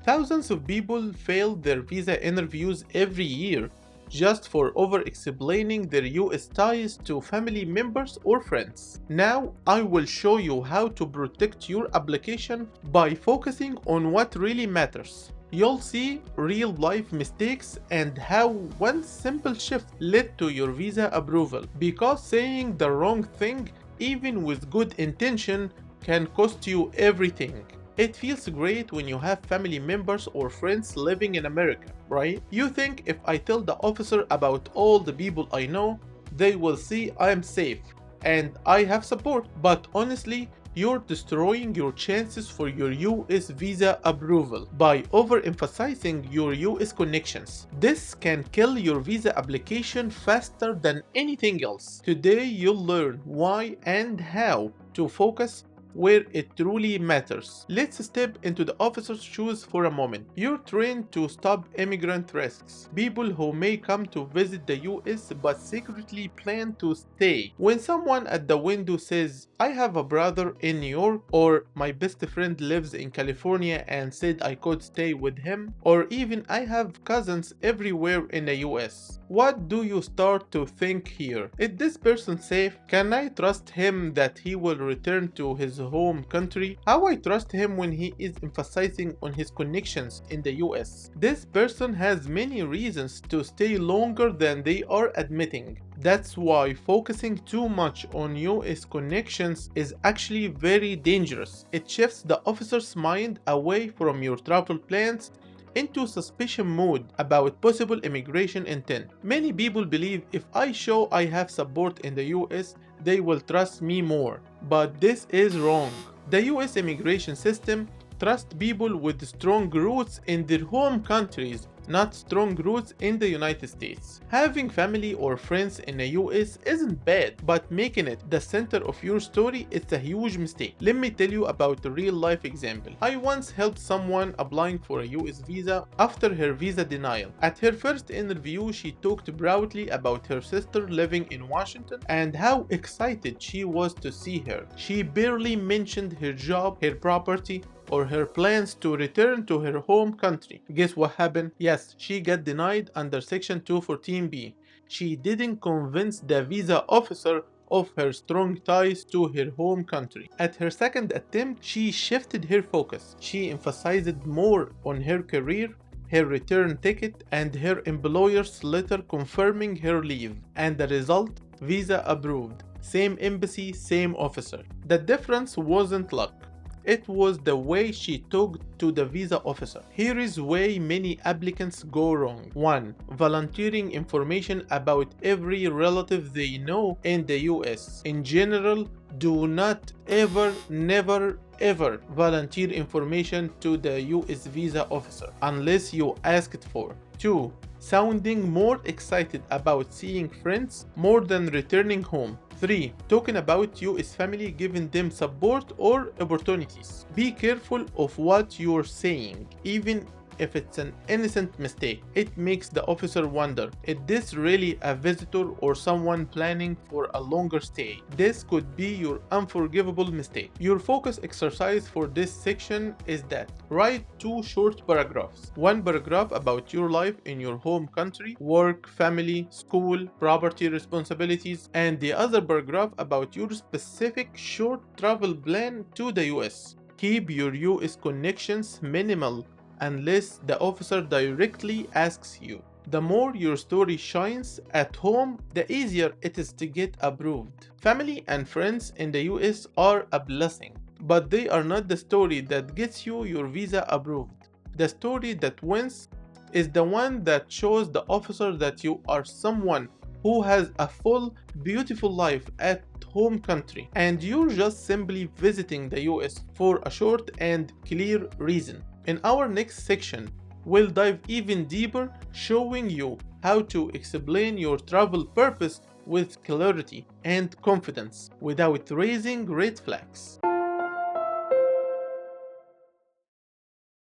Thousands of people fail their visa interviews every year just for over-explaining their US ties to family members or friends. Now, I will show you how to protect your application by focusing on what really matters. You'll see real-life mistakes and how one simple shift led to your visa approval, because saying the wrong thing, even with good intention, can cost you everything. It feels great when you have family members or friends living in America, right? You think if I tell the officer about all the people I know, they will see I'm safe and I have support. But honestly, you're destroying your chances for your US visa approval by overemphasizing your US connections. This can kill your visa application faster than anything else. Today you'll learn why and how to focus where it truly matters. Let's step into the officer's shoes for a moment. You're trained to stop immigrant risks, people who may come to visit the US but secretly plan to stay. When someone at the window says, I have a brother in New York, or my best friend lives in California and said I could stay with him, or even I have cousins everywhere in the US, what do you start to think here? Is this person safe? Can I trust him that he will return to his home country? How I trust him when he is emphasizing on his connections in the US? This person has many reasons to stay longer than they are admitting. That's why focusing too much on US connections is actually very dangerous. It shifts the officer's mind away from your travel plans into suspicion mode about possible immigration intent. Many people believe if I show I have support in the US, they will trust me more. But this is wrong. The US immigration system trusts people with strong roots in their home countries, not strong roots in the United States. Having family or friends in the US isn't bad, but making it the center of your story is a huge mistake. Let me tell you about a real life example. I once helped someone applying for a US visa after her visa denial. At her first interview, she talked proudly about her sister living in Washington and how excited she was to see her. She barely mentioned her job, her property, or her plans to return to her home country. Guess what happened? Yes, she got denied under Section 214B. She didn't convince the visa officer of her strong ties to her home country. At her second attempt, she shifted her focus. She emphasized more on her career, her return ticket, and her employer's letter confirming her leave. And the result? Visa approved. Same embassy, same officer. The difference wasn't luck. It was the way she talked to the visa officer. Here is where many applicants go wrong. 1. Volunteering information about every relative they know in the US. In general, do not never volunteer information to the US visa officer unless you asked for. 2. Sounding more excited about seeing friends more than returning home. 3. Talking about US family, giving them support or opportunities. Be careful of what you're saying, even if it's an innocent mistake. It makes the officer wonder, is this really a visitor or someone planning for a longer stay? This could be your unforgivable mistake. Your focus exercise for this section is that write 2 short paragraphs. One paragraph about your life in your home country, work, family, school, property responsibilities, and the other paragraph about your specific short travel plan to the US. Keep your US connections minimal unless the officer directly asks you. The more your story shines at home, the easier it is to get approved. Family and friends in the US are a blessing, but they are not the story that gets you your visa approved. The story that wins is the one that shows the officer that you are someone who has a full, beautiful life at home country, and you're just simply visiting the US for a short and clear reason. In our next section, we'll dive even deeper, showing you how to explain your travel purpose with clarity and confidence without raising red flags.